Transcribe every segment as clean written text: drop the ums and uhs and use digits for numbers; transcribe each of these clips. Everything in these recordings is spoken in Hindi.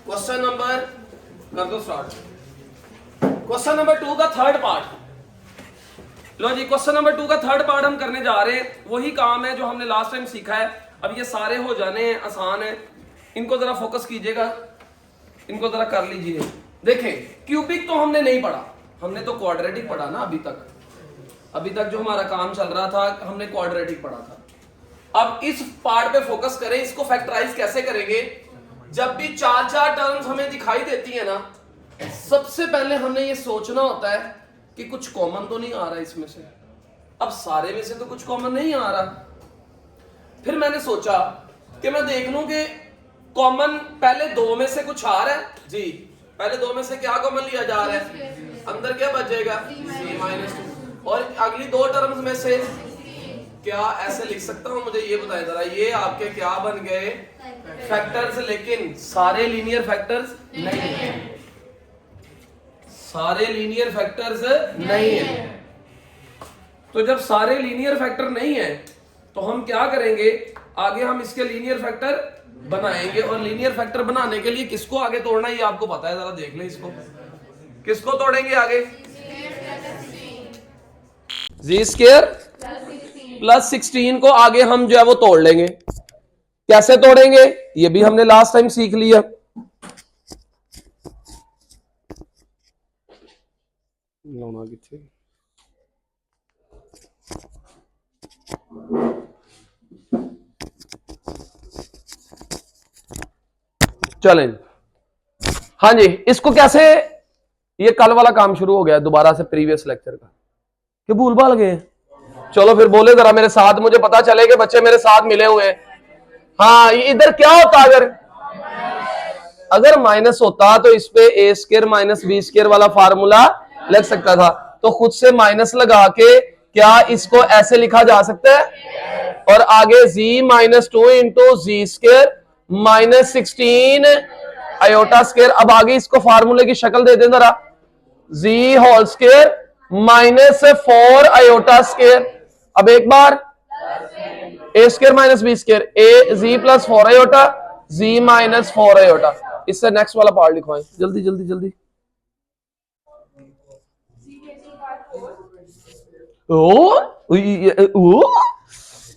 क्वेश्चन नंबर कर दो स्टार्ट। क्वेश्चन नंबर 2 का थर्ड पार्ट। लो जी, क्वेश्चन नंबर 2 का थर्ड पार्ट हम करने जा रहे हैं। वही काम है जो हमने लास्ट टाइम सीखा है। अब ये सारे हो जाने हैं, आसान है। इनको जरा फोकस कीजिएगा, इनको जरा कर लीजिए। देखें, क्यूबिक तो हमने नहीं पढ़ा, हमने तो क्वाड्रेटिक पढ़ा ना अभी तक। अभी तक जो हमारा काम चल रहा था हमने क्वाड्रेटिक पढ़ा था। अब इस पार्ट पे फोकस करें। इसको फैक्टराइज कैसे करेंगे? जब भी चार चार टर्म्स हमें दिखाई देती है ना, सबसे पहले हमने ये सोचना होता है कि कुछ कॉमन तो नहीं आ रहा इसमें से। अब सारे में से तो कुछ कॉमन नहीं आ रहा। फिर मैंने सोचा कि मैं देख लूं कि कॉमन पहले दो में से कुछ आ रहा है जी। पहले दो में से क्या कॉमन लिया जा रहा है? अंदर क्या बचेगा? c-2। और अगली दो टर्म्स में से क्या ऐसे लिख सकता हूं? मुझे ये बताएं जरा। ये आपके क्या बन गए? फैक्टर्स। लेकिन सारे लीनियर फैक्टर्स नहीं है, सारे लीनियर फैक्टर्स नहीं है। तो जब सारे लीनियर फैक्टर नहीं है तो हम क्या करेंगे? आगे हम इसके लीनियर फैक्टर बनाएंगे। और लीनियर फैक्टर बनाने के लिए किसको आगे तोड़ना है ये आपको पता है। जरा देख लें इसको। किसको तोड़ेंगे आगे? जी स्क्वायर प्लस 16 को आगे हम जो है वो तोड़ लेंगे। कैसे तोड़ेंगे ये भी हमने लास्ट टाइम सीख लिया। चलें, हाँ जी। इसको कैसे, ये कल वाला काम शुरू हो गया दोबारा से प्रीवियस लेक्चर का, कि भूल भाल गए। चलो फिर बोले जरा मेरे साथ, मुझे पता चले कि बच्चे मेरे साथ मिले हुए हैं। हाँ, इधर क्या होता? अगर माइनस होता तो इस पे ए स्क्वायर माइनस बी स्क्वायर वाला फार्मूला लग सकता था। तो खुद से माइनस लगा के क्या इसको ऐसे लिखा जा सकता है? और आगे z माइनस 2 इंटू जी स्क्वायर माइनस 16 आयोटा स्क्वायर। अब आगे इसको फार्मूले की शक्ल दे दें जरा। z whole square minus 4 iota square. अब एक बार A square minus B square, A G plus 4 iota, ji minus 4 iota. इससे नेक्स्ट वाला पार्ट लिखवाएं जल्दी जल्दी जल्दी।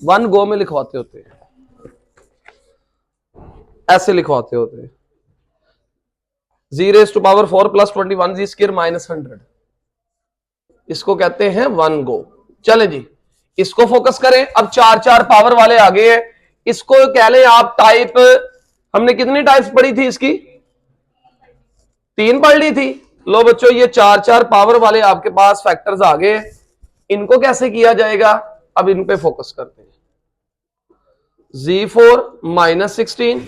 वन गो में लिखवाते होते हैं, ऐसे लिखवाते होते हैं। G raise to power 4 plus 21 g square minus 100, इसको कहते हैं वन गो। चले जी, इसको फोकस करें। अब चार चार पावर वाले आ गए हैं। इसको कह लें आप टाइप। हमने कितनी टाइप्स पढ़ी थी इसकी? 3 पढ़ ली थी। लो बच्चों, ये चार चार पावर वाले आपके पास फैक्टर्स आ गए। इनको कैसे किया जाएगा? अब इन पे फोकस करते हैं। z4 माइनस 16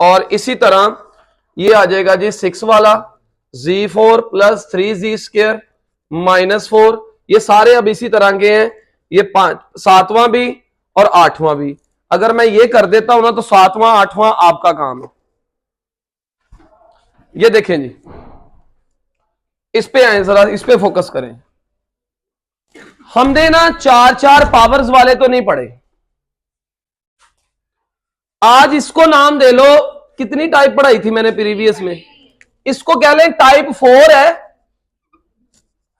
और इसी तरह ये आ जाएगा जी 6 वाला, z4 plus 3z square minus 4। ये सारे अब इसी तरह के हैं। ये 7वां भी और 8वां भी। अगर मैं ये कर देता हूं ना तो 7वां 8वां आपका काम है। ये देखें जी, इस पे आए जरा, इस पे फोकस करें। हमने ना चार चार पावर्स वाले तो नहीं पढ़े। आज इसको नाम दे लो, कितनी टाइप पढ़ाई थी मैंने प्रीवियस में? इसको कह लें टाइप 4 है,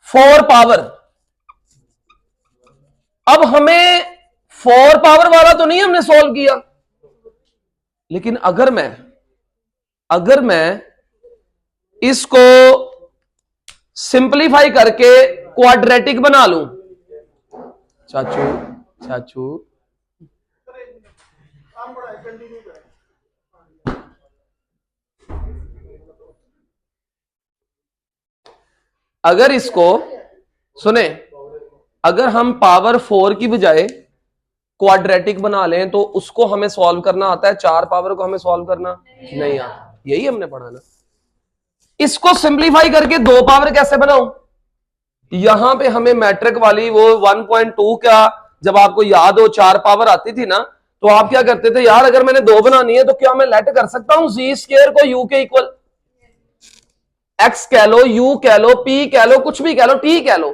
4 पावर। अब हमें 4 पावर वाला तो नहीं हमने सॉल्व किया, लेकिन अगर मैं इसको सिंपलीफाई करके क्वाड्रेटिक बना लूं। चाचू अगर इसको सुने, अगर हम पावर 4 की बजाय क्वाड्रेटिक बना लें तो उसको हमें सॉल्व करना आता है, 4 पावर को हमें सॉल्व करना नहीं आता। यही हमने पढ़ा ना। इसको सिंपलीफाई करके 2 पावर कैसे बनाऊं? यहां पे हमें मैट्रिक वाली वो 1.2 का जब आपको याद हो 4 पावर आती थी ना, तो आप क्या करते थे? यार अगर मैंने 2 बनानी है तो क्या मैं लेट कर सकता हूं जी स्क्वायर को यू के इक्वल? एक्स कह लो, यू कह लो, पी कह लो, कुछ भी कह लो, टी कह लो।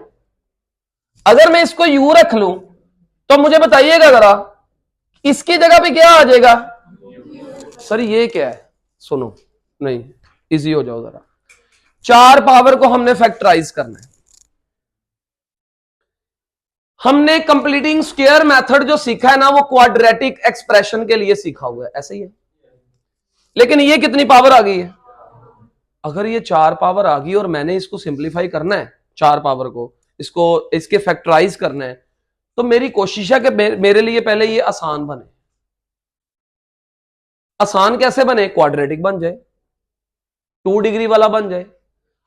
अगर मैं इसको यू रख लूं तो मुझे बताइएगा जरा, इसकी जगह पे क्या आ जाएगा? सर ये क्या है, सुनो, नहीं इजी हो जाओ जरा। 4 पावर को हमने फैक्टराइज करना है। हमने कंप्लीटिंग स्क्वायर मेथड जो सीखा है ना, वो क्वाड्रेटिक एक्सप्रेशन के लिए सीखा हुआ है, ऐसे ही है। लेकिन ये कितनी पावर आ गई है? अगर ये 4 पावर आ गई और मैंने इसको सिंप्लीफाई करना है, 4 पावर को इसको इसके फैक्टराइज करना है, तो मेरी कोशिश है कि मेरे लिए पहले ये आसान बने। आसान कैसे बने? क्वाड्रेटिक बन जाए, 2 डिग्री वाला बन जाए।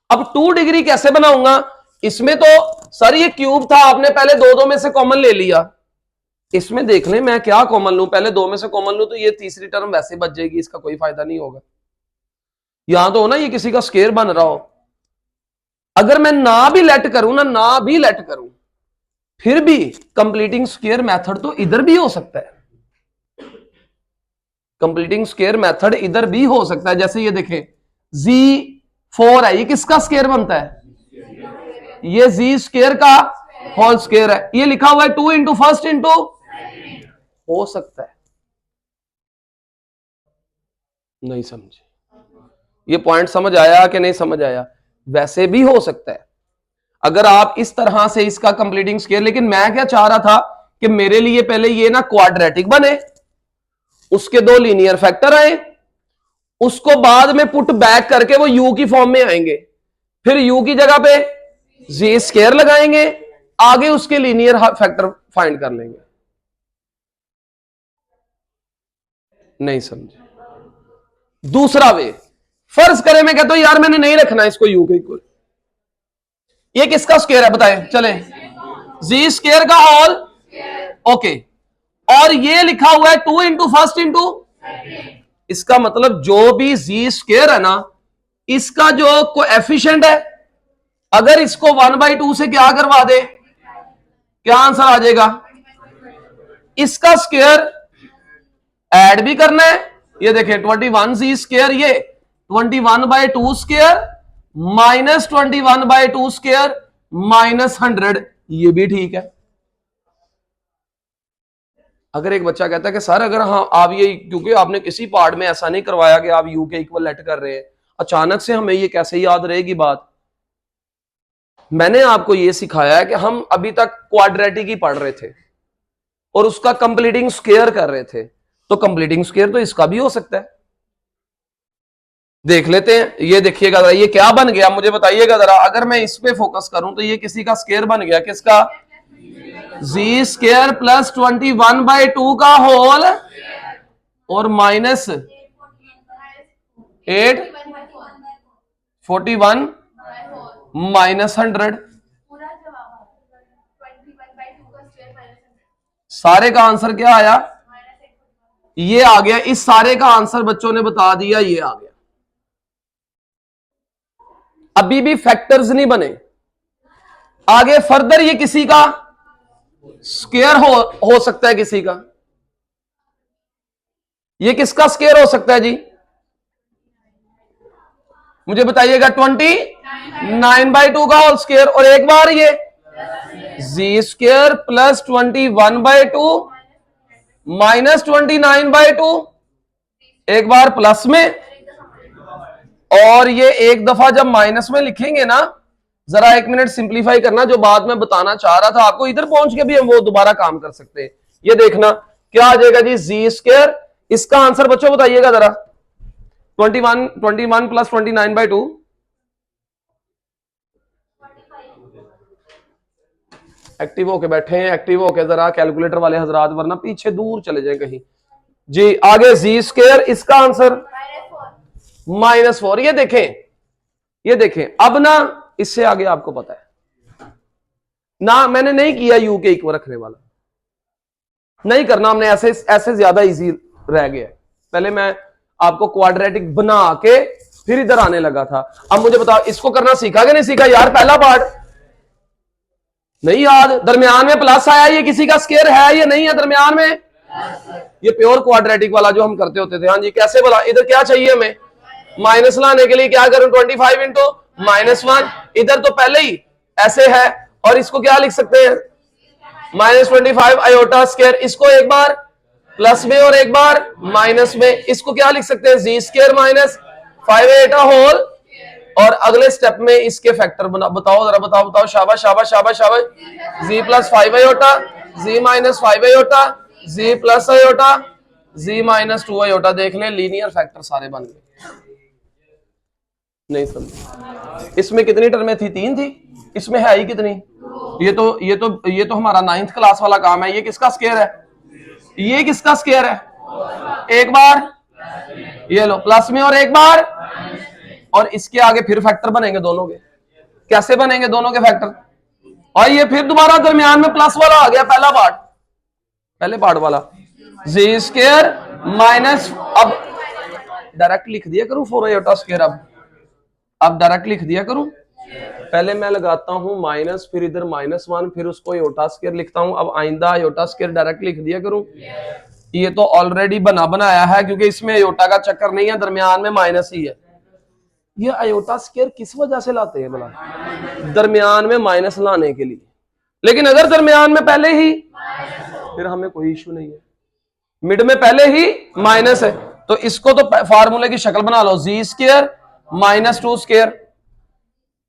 अब 2 डिग्री कैसे बनाऊंगा? इसमें तो सर ये क्यूब था, आपने पहले दो में से कॉमन ले लिया। इसमें देख लें मैं क्या कॉमन लूं, पहले 2 में से कॉमन लूं तो ये तीसरी टर्म वैसे बच जाएगी, इसका कोई फायदा नहीं होगा। यहां तो हो ना, ये किसी का स्क्वायर बन रहा हो। अगर मैं ना भी लेट करूं ना भी लेट करूं, फिर भी कंप्लीटिंग स्क्वायर मेथड तो इधर भी हो सकता है। कंप्लीटिंग स्क्वायर मेथड इधर भी हो सकता है। जैसे ये देखें, Z4 है, ये किसका स्क्वायर बनता है? ये Z स्क्वायर का होल स्क्वायर है। ये लिखा हुआ है 2 इंटू फर्स्ट इंटू, हो सकता है। नहीं समझे? ये पॉइंट समझ आया कि नहीं समझ आया? वैसे भी हो सकता है अगर आप इस तरह से इसका कंप्लीटिंग स्क्वायर। लेकिन मैं क्या चाह रहा था कि मेरे लिए पहले ये ना क्वाड्रेटिक बने, उसके 2 लीनियर फैक्टर आए, उसको बाद में पुट बैक करके वो यू की फॉर्म में आएंगे, फिर यू की जगह पे जी स्क्वायर लगाएंगे, आगे उसके लीनियर फैक्टर फाइंड कर लेंगे। नहीं समझे? दूसरा वे, फर्ज करें मैं कहता हूं यार मैंने नहीं रखना इसको यू के इक्वल, ये किसका स्क्वायर है बताएं? चले, जी स्क्वायर का होल, ओके। और ये लिखा हुआ है 2 इंटू फर्स्ट इंटू, इसका मतलब जो भी जी स्क्वायर है ना, इसका जो कोएफिशिएंट है, अगर इसको 1/2 से क्या करवा दे, क्या आंसर आ जाएगा? इसका स्क्वायर ऐड भी करना है। ये देखिए 21 जी स्क्वायर, ये 21/2 स्क्वायर माइनस 21/2 स्क्वायर माइनस 100, ये भी ठीक है। अगर एक बच्चा कहता है कि सर अगर हाँ आप ये, क्योंकि आपने किसी पार्ट में ऐसा नहीं करवाया कि आप यू के इक्वल लेट कर रहे हैं, अचानक से हमें ये कैसे याद रहेगी बात? मैंने आपको ये सिखाया है कि हम अभी तक क्वाड्रेटिक ही पढ़ रहे थे और उसका कंप्लीटिंग स्क्वायर कर रहे थे, तो कंप्लीटिंग स्क्वायर तो इसका भी हो सकता है। देख लेते हैं, ये देखिएगा जरा, ये क्या बन गया मुझे बताइएगा जरा। अगर मैं इस पे फोकस करूं तो ये किसी का स्क्वायर बन गया, किसका? जी स्क्वायर प्लस 21/2 का होल और माइनस 841 माइनस 100, सारे का आंसर क्या आया? ये आ गया। इस सारे का आंसर बच्चों ने बता दिया, ये आ गया। अभी भी फैक्टर्स नहीं बने, आगे फर्दर ये किसी का स्क्वायर हो सकता है, किसी का। ये किसका स्क्वायर हो सकता है जी? मुझे बताइएगा। 29/2 का होल स्क्वायर, और एक बार ये जी स्क्वायर प्लस 21/2 माइनस 29/2, एक बार प्लस में, और ये एक दफा जब माइनस में लिखेंगे ना, जरा 1 मिनट सिंप्लीफाई करना, जो बात मैं बताना चाह रहा था आपको, इधर पहुंच के भी हम वो दोबारा काम कर सकते हैं। ये देखना क्या आ जाएगा जी, जी स्क्वायर, इसका आंसर बच्चों बताइएगा जरा। 21 प्लस 29/2, एक्टिव होके बैठे हैं, एक्टिव होके जरा कैलकुलेटर वाले हजरात, वरना पीछे दूर चले जाए कहीं जी। आगे जी स्क्वायर, इसका आंसर -4। ये देखें, ये देखें, अब ना इससे आगे आपको पता है ना, मैंने नहीं किया यू के इक्वल रखने वाला, नहीं करना हमने, ऐसे ऐसे ज्यादा इजी रह गया। पहले मैं आपको क्वाड्रेटिक बना के फिर इधर आने लगा था। अब मुझे बताओ इसको करना सीखा कि नहीं सीखा यार? पहला पार्ट नहीं याद, दरमियान में प्लस आया, ये किसी का स्क्वायर है या नहीं है दरमियान में? ये प्योर क्वाड्रेटिक वाला जो हम करते होते थे। हाँ जी, कैसे बोला? इधर क्या चाहिए हमें? माइनस लाने के लिए क्या करूं? 25 इंटू -1, इधर तो पहले ही ऐसे है, और इसको क्या लिख सकते हैं? -25 आयोटा स्क्वायर। इसको एक बार प्लस में और एक बार माइनस में, इसको क्या लिख सकते हैं, जी स्क्वायर माइनस 5a होल, और अगले स्टेप में इसके फैक्टर बताओ जरा, बताओ बताओ, शाबाश शाबाश शाबाश शाबाश, जी प्लस 5 आयोटा, जी माइनस 5 आयोटा, जी प्लस आयोटा, जी माइनस 2 आयोटा। देख लें लीनियर फैक्टर सारे बन गए। नहीं समझ, इसमें कितनी टर्में थी, 3 थी, इसमें है ही कितनी, ये तो हमारा 9th क्लास वाला काम है। ये किसका स्क्वायर है, ये किसका स्क्वायर है, एक बार ये लो प्लस में और एक बार, और इसके आगे फिर फैक्टर बनेंगे दोनों के। कैसे बनेंगे दोनों के फैक्टर, और ये फिर दोबारा दरमियान में प्लस वाला आ गया, पहला पार्ट, पहले पार्ट वाला, जी स्क्वायर माइनस, अब डायरेक्ट लिख दिया करूं 4 आयोटा स्क्वायर, अब डायरेक्ट लिख दिया करूं, पहले मैं लगाता हूं माइनस, फिर इधर -1, फिर उसको आयोटा स्क्वायर लिखता हूं। अब आइंदा आयोटा स्क्वायर डायरेक्ट लिख दिया करूं, ये तो ऑलरेडी बनाया है, क्योंकि इसमें आयोटा का चक्कर नहीं है, दरमियान में माइनस ही है। ये आयोटा स्क्वायर किस वजह से लाते हैं भला, दरमियान में माइनस लाने के लिए। लेकिन अगर दरमियान में पहले ही, फिर हमें कोई इशू नहीं है, मिड में पहले ही माइनस है, तो इसको तो फार्मूले की शक्ल बना लो, जी स्क्वायर माइनस 2 स्क्वायर,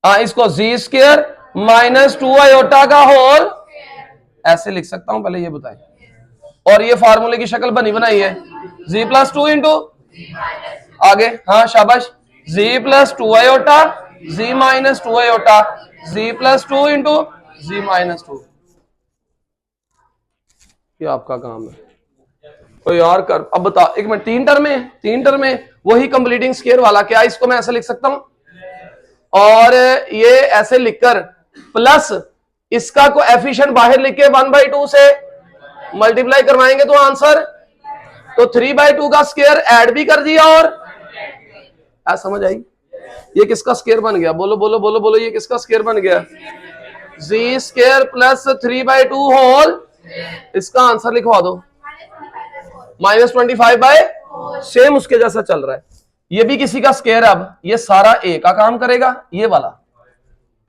इसको जी स्क्वायर माइनस 2 आयोटा का होल, ऐसे लिख सकता हूं, पहले ये बताएं। और ये फार्मूले की शक्ल बनी बनाई है, जी प्लस 2 इंटू आगे, हाँ शाबाश, जी प्लस 2 आयोटा, जी माइनस 2 आयोटा, जी प्लस 2 इंटू जी माइनस 2। ये आपका काम है। तो यार कर, अब बता, एक मिनट, 3 टर्म में वही कंप्लीटिंग स्क्वायर वाला, क्या इसको मैं ऐसे लिख सकता हूं, और ये ऐसे लिखकर प्लस इसका कोएफिशिएंट बाहर लिख के 1/2 से मल्टीप्लाई करवाएंगे तो आंसर, तो 3/2 का स्क्वायर ऐड भी कर दिया, और समझ आई, ये किसका स्क्वायर बन गया, बोलो बोलो बोलो बोलो, ये किसका स्क्वायर बन गया, जी स्क्वायर प्लस 3/2 होल, इसका आंसर लिखवा दो -25/, सेम उसके जैसा चल रहा है, ये भी किसी का स्क्वायर। अब ये सारा ए का काम करेगा, ये वाला,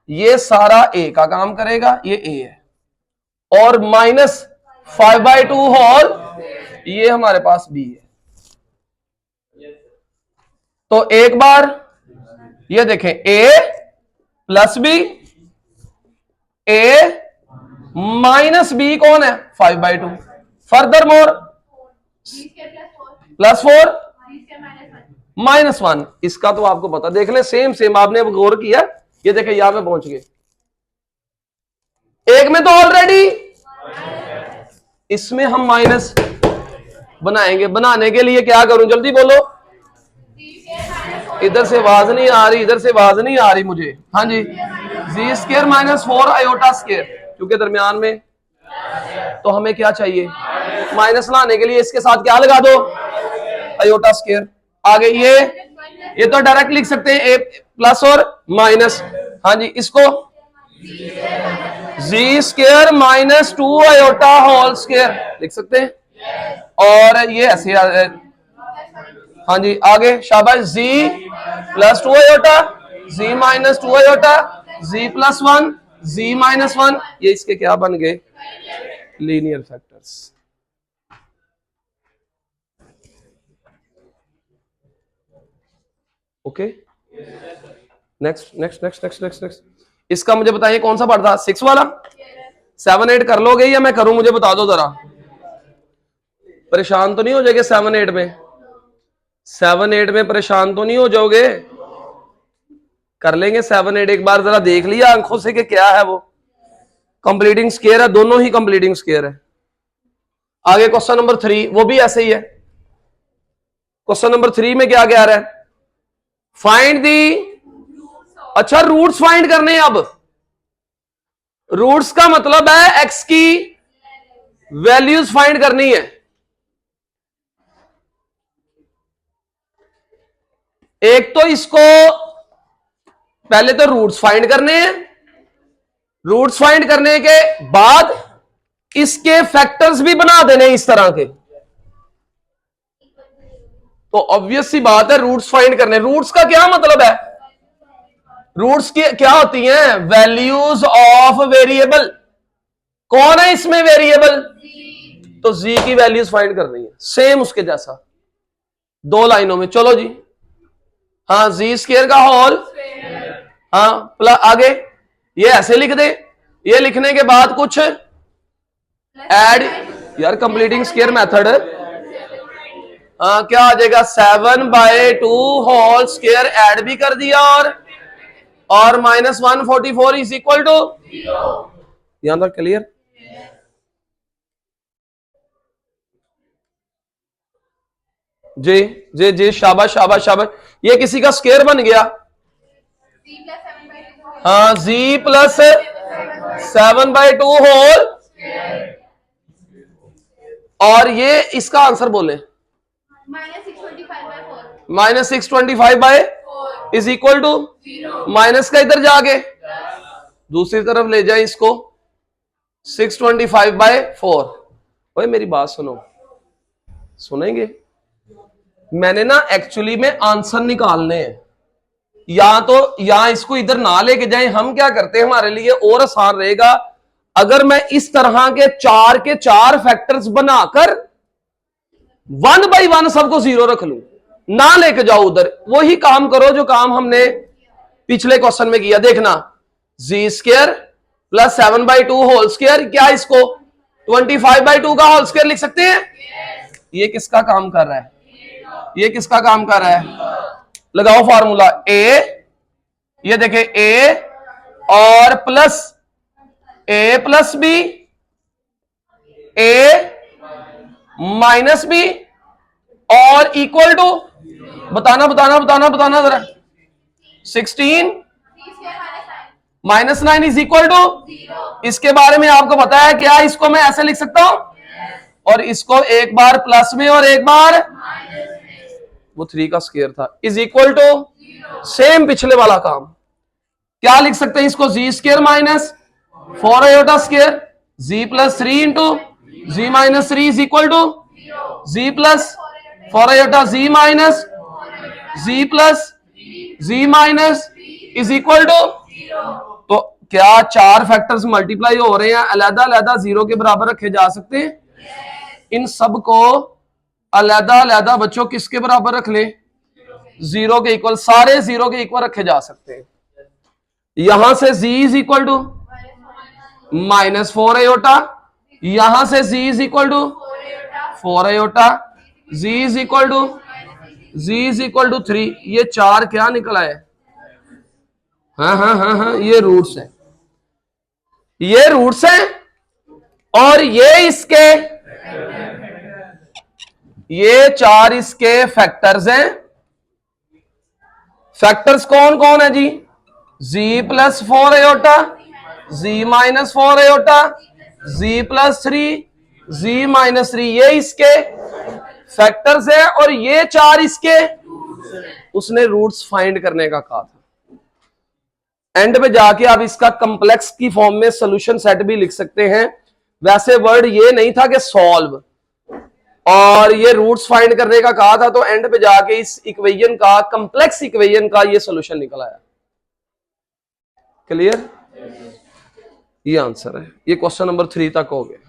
ये सारा ए का काम करेगा, ये ए है, और -5/2 होल, ये हमारे पास बी है। तो एक बार ये देखें, ए प्लस बी, ए माइनस बी कौन है, 5/2, फर्दर मोर +4 -1, इसका तो आपको पता, देख ले सेम सेम, आपने अब गौर किया, ये देखे यहां पे पहुंच गए, एक में तो ऑलरेडी, इसमें हम माइनस बनाएंगे। बनाने के लिए क्या करूं, जल्दी बोलो, इधर से आवाज नहीं आ रही, इधर से आवाज नहीं आ रही मुझे, हाँ जी, जी स्क्वायर माइनस 4 आयोटा स्क्वायर, क्योंकि दरमियान में, तो हमें क्या चाहिए, माइनस लाने के लिए इसके साथ क्या लगा दो, आयोटा स्क्वायर। आगे ये तो डायरेक्ट लिख सकते हैं, ए प्लस और माइनस, हाँ जी, इसको g square minus 2 iota whole square लिख सकते हैं, और ये ऐसे, हाँ जी, आगे शाबाश, जी प्लस 2 आयोटा, जी माइनस 2 आयोटा, जी प्लस 1, जी माइनस 1, ये इसके क्या बन गए, linear factors. Okay, next next next next next next, इसका मुझे बताइए कौन सा पार्ट था, 6 वाला, 7 8 कर लोगे या मैं करूं, मुझे बता दो जरा, परेशान तो नहीं हो जाएंगे 7 8 में, 7 8 में परेशान तो नहीं हो जाओगे, कर लेंगे 7 8, एक बार जरा देख लिया आंखों से कि क्या है वो, कंप्लीटिंग स्क्वायर है, दोनों ही कंप्लीटिंग स्क्वायर है। आगे क्वेश्चन नंबर 3, वो भी ऐसे ही है। क्वेश्चन नंबर 3 में क्या कह रहा है, फाइंड दी, अच्छा रूट्स फाइंड करने, अब रूट्स का मतलब है एक्स की वैल्यूज फाइंड करनी है। एक तो इसको पहले तो रूट्स फाइंड करने हैं, रूट्स फाइंड करने के बाद इसके फैक्टर्स भी बना देने इस तरह के, तो ऑब्वियस सी बात है रूट्स फाइंड करने। रूट्स का क्या मतलब है, रूट्स की क्या होती हैं, वैल्यूज ऑफ वेरिएबल। कौन है इसमें वेरिएबल, तो जी की वैल्यूज फाइंड करनी है। सेम उसके जैसा, 2 लाइनों में। चलो जी, हाँ जी स्क्वायर का होल, हाँ प्लस आगे ये ऐसे लिख दे, ये लिखने के बाद कुछ ऐड, यार कंप्लीटिंग स्क्वायर मेथड, हाँ क्या आ जाएगा 7/2 होल स्क्वायर ऐड भी कर दिया और -144 इज इक्वल टू, यहां तक क्लियर। जी जी जी, शाबाश शाबाश शाबाश, ये किसी का स्क्वायर बन गया। हाँ z प्लस 7/2 होल, और ये इसका आंसर बोले -625/4 इज इक्वल टू, माइनस का इधर जाके दूसरी तरफ ले जाए इसको, 625/4। ओए मेरी बात सुनो, सुनेंगे? मैंने ना एक्चुअली में आंसर निकालने हैं, या तो यहां इसको इधर ना लेके जाएं, हम क्या करते हैं हमारे लिए और आसान रहेगा अगर मैं इस तरह के 4 फैक्टर्स बनाकर 1/1 सबको 0 रख लूं, ना लेके जाओ उधर। वही काम करो जो काम हमने पिछले क्वेश्चन में किया। देखना, जी स्क्वायर प्लस 7/2 होल स्क्वायर, क्या इसको 25/2 का होल स्क्वायर लिख सकते हैं? ये किसका काम कर रहा है? ये किसका काम कर रहा है? लगाओ फॉर्मूला, ए, ये देखे ए और प्लस ए प्लस बी, ए माइनस बी और इक्वल टू, बताना बताना बताना बताना जरा, 16 -9 इज इक्वल टू, इसके बारे में आपको पता है क्या? इसको मैं ऐसे लिख सकता हूं और इसको एक बार प्लस में और एक बार, वो 3 का स्क्वायर था, इज इक्वल टू सेम पिछले वाला काम। क्या लिख सकते हैं इसको? G square minus 4 iota square, g plus 3 into g minus 3 is equal to g plus 4 iota ji minus g plus g minus is equal to. तो क्या 4 फैक्टर्स मल्टीप्लाई हो रहे हैं, अलग अलग 0 के बराबर रखे जा सकते हैं? इन सब को अलग-अलग बच्चों किसके बराबर रख ले? 0 के इक्वल, सारे 0 के इक्वल रखे जा सकते हैं। यहां से z is equal to -4 iota, यहां से z is equal to 4 iota, z is equal to 3। ये 4 क्या निकला है? हाँ हाँ हाँ हाँ, ये रूट्स है, ये रूट्स है, और ये 4 इसके फैक्टर्स हैं। फैक्टर्स कौन कौन है जी? z plus 4 iota, z minus 4 iota, z plus 3, z minus 3, ये इसके फैक्टर्स है, और ये 4 इसके, उसने रूट्स फाइंड करने का कहा था। एंड में जाके आप इसका कंप्लेक्स की फॉर्म में सॉल्यूशन सेट भी लिख सकते हैं। वैसे वर्ड ये नहीं था कि सॉल्व, और ये रूट्स फाइंड करने का कहा था, तो एंड पे जाके इस इक्वेशन का, कंप्लेक्स इक्वेशन का ये सॉल्यूशन निकल आया। क्लियर? ये आंसर है। ये क्वेश्चन नंबर 3 तक हो गया।